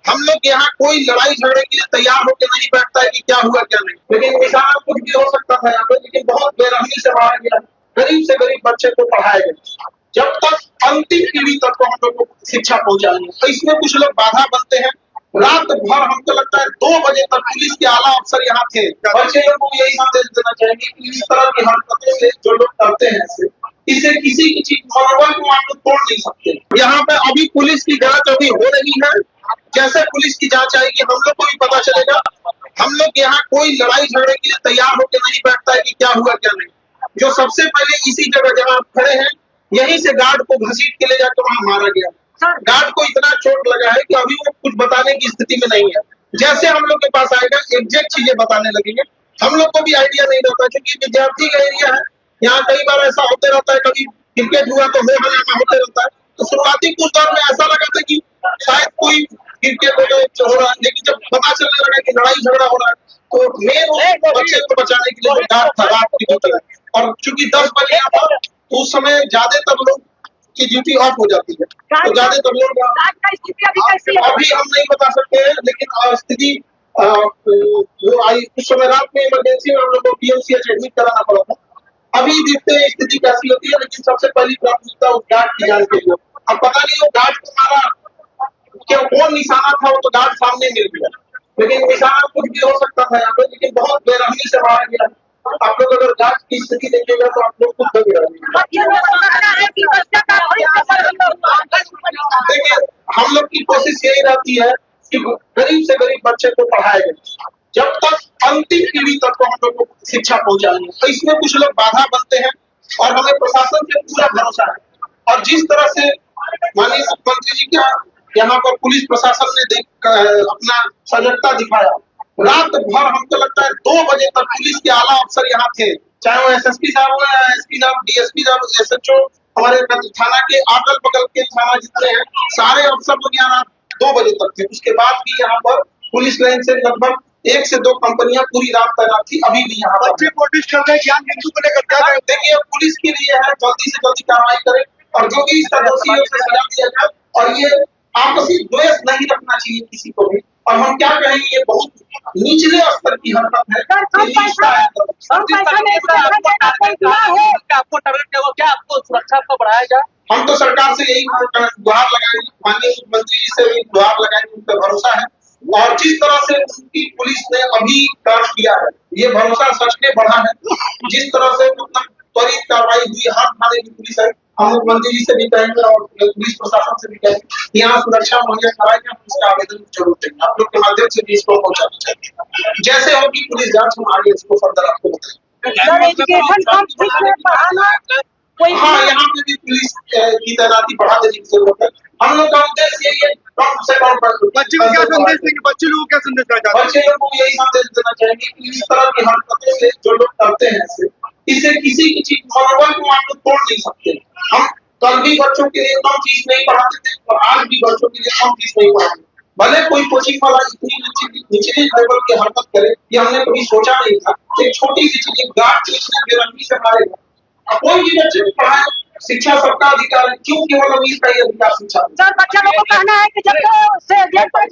हम लोग यहाँ कोई लड़ाई झगड़े के लिए तैयार होकर नहीं बैठता है कि क्या हुआ क्या नहीं, लेकिन किसान कुछ भी हो सकता था यहाँ पे, लेकिन बहुत बेरहमी से मारा गया, गरीब से गरीब बच्चे को पढ़ाया गया। जब तक अंतिम पीढ़ी तक को हम लोग को शिक्षा पहुंचानी है, तो इसमें कुछ लोग बाधा बनते हैं। रात भर हमको लगता है 2 बजे तक पुलिस के आला अफसर यहाँ थे। बच्चे लोगों को यही संदेश देना चाहेंगे कि इस तरह की हरकतों से जो लोग करते हैं इससे किसी की चीज मनोबल को आप लोग तोड़ नहीं सकते। यहाँ पे अभी पुलिस की जांच अभी हो रही है। जैसे पुलिस की जांच आएगी हम लोग को भी पता चलेगा। हम लोग यहाँ कोई लड़ाई झगड़े के लिए तैयार होकर नहीं बैठता है कि क्या हुआ क्या नहीं। जो सबसे पहले इसी जगह जहाँ आप खड़े हैं, यहीं से गार्ड को घसीट के ले जाकर वहां मारा गया। गार्ड को इतना चोट लगा है कि अभी वो कुछ बताने की स्थिति में नहीं है। जैसे हम लोग के पास आएगा एग्जैक्ट चीजें बताने लगेंगे। हम लोग को भी आइडिया नहीं रहता क्योंकि विद्यार्थी का एरिया है। यहाँ कई बार ऐसा होते रहता है, कभी क्रिकेट हुआ तो हो हल्ला होते रहता है। तो शुरुआती कुछ दौर में ऐसा लगा था कि शायद कोई क्रिकेट हो रहा है, लेकिन जब पता चलने लगा कि लड़ाई झगड़ा हो रहा है तो मेन बच्चे को बचाने के लिए गार्ड था, रात की होता है। और चूंकि 10 बजे आता तो उस समय ज्यादातर लोग की ड्यूटी ऑफ हो जाती है, तो ज्यादातर लोग अभी हम नहीं बता सकते हैं, लेकिन स्थिति वो आई उस समय रात में इमरजेंसी में हम लोग को पीएमसीएच एडमिट कराना पड़ा था। अभी देखते हैं स्थिति कैसी होती है, लेकिन सबसे पहली प्राथमिकता उस गार्ड की जान के लिए। अब पता नहीं वो गार्ड को मारा क्या, कौन निशाना था, वो तो गार्ड सामने मिल गया, लेकिन निशाना कुछ भी हो सकता था यहाँ पे, लेकिन बहुत बेरहमी से मारा गया। आप लोग अगर जांच की स्थिति देखिएगा तो आप लोग खुद दंग रहेंगे। देखिए हम लोग की कोशिश यही रहती है कि गरीब से गरीब बच्चे को पढ़ाया जाए, जब तक अंतिम पीढ़ी तक को हम लोग को शिक्षा पहुंचानी है। तो इसमें कुछ लोग बाधा बनते हैं और हमें प्रशासन पे पूरा भरोसा है। और जिस तरह से माननीय मुख्यमंत्री जी का यहाँ पर पुलिस प्रशासन ने अपना सजगता दिखाया, रात भर हमको लगता है 2 बजे तक पुलिस के आला अफसर यहाँ थे, चाहे वो एसएसपी साहब हो या एसपी साहब, डीएसपी साहब, एसएचओ, हमारे थाना के अगल बगल के थाना जितने हैं सारे अफसर लोग यहाँ रात 2 बजे तक थे। उसके बाद भी यहाँ पर पुलिस लाइन से लगभग 1 से 2 कंपनियां पूरी रात तैनात थी। अभी भी यहाँ पर देखिए पुलिस के लिए है जल्दी से जल्दी कार्रवाई करें और जो भी इसका दोषी है उसे सजा दिया जाए। और ये आपसी द्वेष नहीं रखना चाहिए किसी को भी। और हम क्या कहेंगे, ये बहुत निचले स्तर की हरकत है। आपको सुरक्षा को बढ़ाया जाए। हम तो सरकार से यही गुहार लगाएंगे, माननीय मुख्यमंत्री जी से भी गुहार लगाएंगे, उन पर भरोसा है। और जिस तरह से उनकी पुलिस ने अभी काम किया है, ये भरोसा सच में बढ़ा है। जिस तरह से त्वरित कार्रवाई हुई, हर थाने की पुलिस है। हम मुख्यमंत्री जी से भी कहेंगे और पुलिस प्रशासन से भी कहेंगे यहाँ सुरक्षा मुहैया कराए जाए। उसका आवेदन जरूर देंगे, आप लोग के माध्यम से भी इसको पहुंचाना चाहिए। जैसे होगी पुलिस जांच हम आगे इसको फर्दर आपको बताएंगे। हाँ, यहाँ पे भी पुलिस की तैनाती बढ़ा देने की जरूरत है। हम लोग का उद्देश्य यही है, कम से कम बच्चे लोगों को क्या संदेश देंगे, बच्चे लोगों को क्या संदेश देना चाहते हैं? बच्चे लोगों को यही संदेश देना चाहेंगे कि इस तरह की हरकतों से जो लोग करते हैं इससे किसी की चीज मनोबल को आप लोग तोड़ नहीं सकते। हम कल भी बच्चों के लिए कम फीस नहीं पढ़ाते थे और आज भी बच्चों के लिए कम फीस नहीं पढ़ाते। भले कोई कोचिंग वाला इतनी निचली लेवल की हरकत करे, ये हमने कभी सोचा नहीं था। एक छोटी सी चीज गार्ड इतने बेरहमी से मारेगा, कोई भी बच्चे को पढ़ाए, शिक्षा सबका अधिकार है, क्यों केवल अमीर का ही अधिकार शिक्षा? सर बच्चा लोगों को कहना है कि जब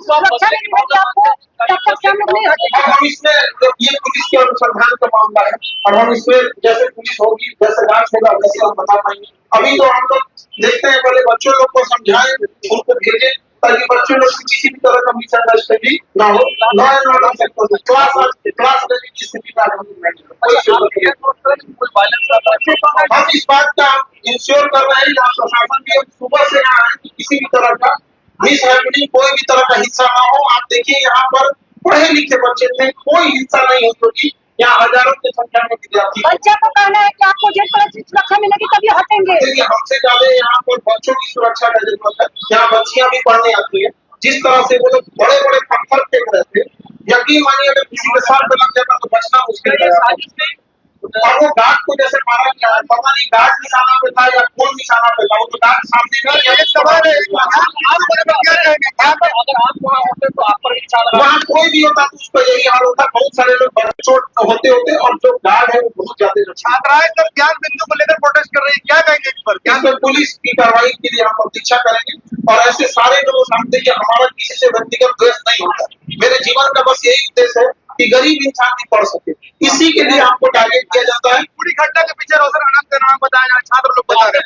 सुरक्षा नहीं मिलेगी आपको तब तक हम लोग नहीं हटेंगे। हम इसमें ये पुलिस के अनुसंधान का मामला है और हम इसमें जैसे पुलिस होगी वैसे जांच होगा वैसे हम बता पाएंगे। अभी तो हम लोग देखते हैं, पहले बच्चों लोग को समझाएं, उनको भेजें ताकि बच्चों लोग किसी भी तरह का मिसअंडरस्टैंडिंग ना हो। क्लास लेने की स्थिति का हम इस बात का इंश्योर कर रहे हैं, प्रशासन भी सुबह से यहाँ है कि किसी भी तरह का मिसहैपनिंग, कोई भी तरह का हिस्सा ना हो। आप देखिए यहाँ पर पढ़े लिखे बच्चे थे, कोई हिस्सा नहीं हो, क्योंकि यहाँ हजारों की संख्या में विद्यार्थी। बच्चे को कहना है कि आपको जिस तरह से सुरक्षा मिलेगी तभी हटेंगे। देखिए हमसे ज्यादा यहाँ पर बच्चों की सुरक्षा का जरूरत है। यहाँ बच्चियां भी पढ़ने आती है, जिस तरह से वो लोग बड़े बड़े पत्थर फेंक रहे थे, यकीन मानिए अगर किसी के साथ लग जाता तो बचना मुश्किल है। और वो गार्ड को जैसे मारा गया है, पता नहीं गार्ड निशाना पे था या कौन निशाना पे था, वो तो गार्ड सामने था या एक सवाल है, आप क्या कहेंगे यहाँ पर? अगर आप वहाँ होते तो आप पर भी निशाना लगा। वहाँ कोई भी होता तो उसका यही हाल होता। बहुत सारे लोग चोट होते और जो गार्ड है वो बहुत ज्यादा छात्राएं सब ज्ञान बिंदु को लेकर प्रोटेस्ट कर रही है, क्या कहेंगे इस पर? इस पर पुलिस की कार्रवाई के लिए हम प्रतीक्षा करेंगे और ऐसे सारे लोगों को हम देखिए, हमारा किसी से व्यक्तिगत द्वेष नहीं होता। मेरे जीवन का बस यही उद्देश्य है कि गरीब इंसान नहीं पढ़ सके, इसी के लिए आपको टारगेट किया जाता है। पूरी घटना के पीछे रोशन आनंद का नाम बताया जा, छात्र लोग बता रहे हैं।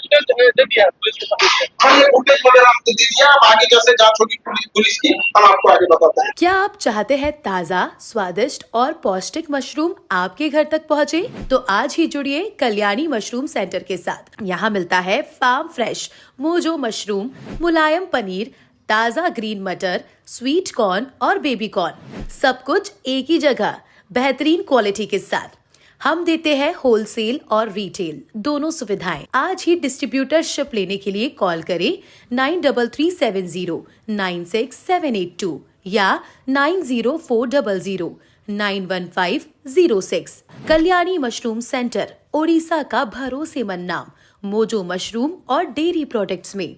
दे दिया पुलिस के सामने। हम ये फुटेज वगैरह आपको दे दिया, अब आगे जैसे जांच होगी पुलिस की, हम आपको आगे बताते हैं। क्या आप चाहते हैं ताज़ा, स्वादिष्ट और पौष्टिक मशरूम आपके घर तक पहुंचे? तो आज ही जुड़िए कल्याणी मशरूम सेंटर के साथ। यहाँ मिलता है फार्म फ्रेश मोजो मशरूम, मुलायम पनीर, ताज़ा ग्रीन मटर, स्वीट कॉर्न और बेबी कॉर्न, सब कुछ एक ही जगह बेहतरीन क्वालिटी के साथ। हम देते हैं होलसेल और रिटेल दोनों सुविधाएं। आज ही डिस्ट्रीब्यूटरशिप लेने के लिए कॉल करें 9337096782 या 9040091506। कल्याणी मशरूम सेंटर, ओडिशा का भरोसेमंद नाम मोजो मशरूम और डेयरी प्रोडक्ट्स में।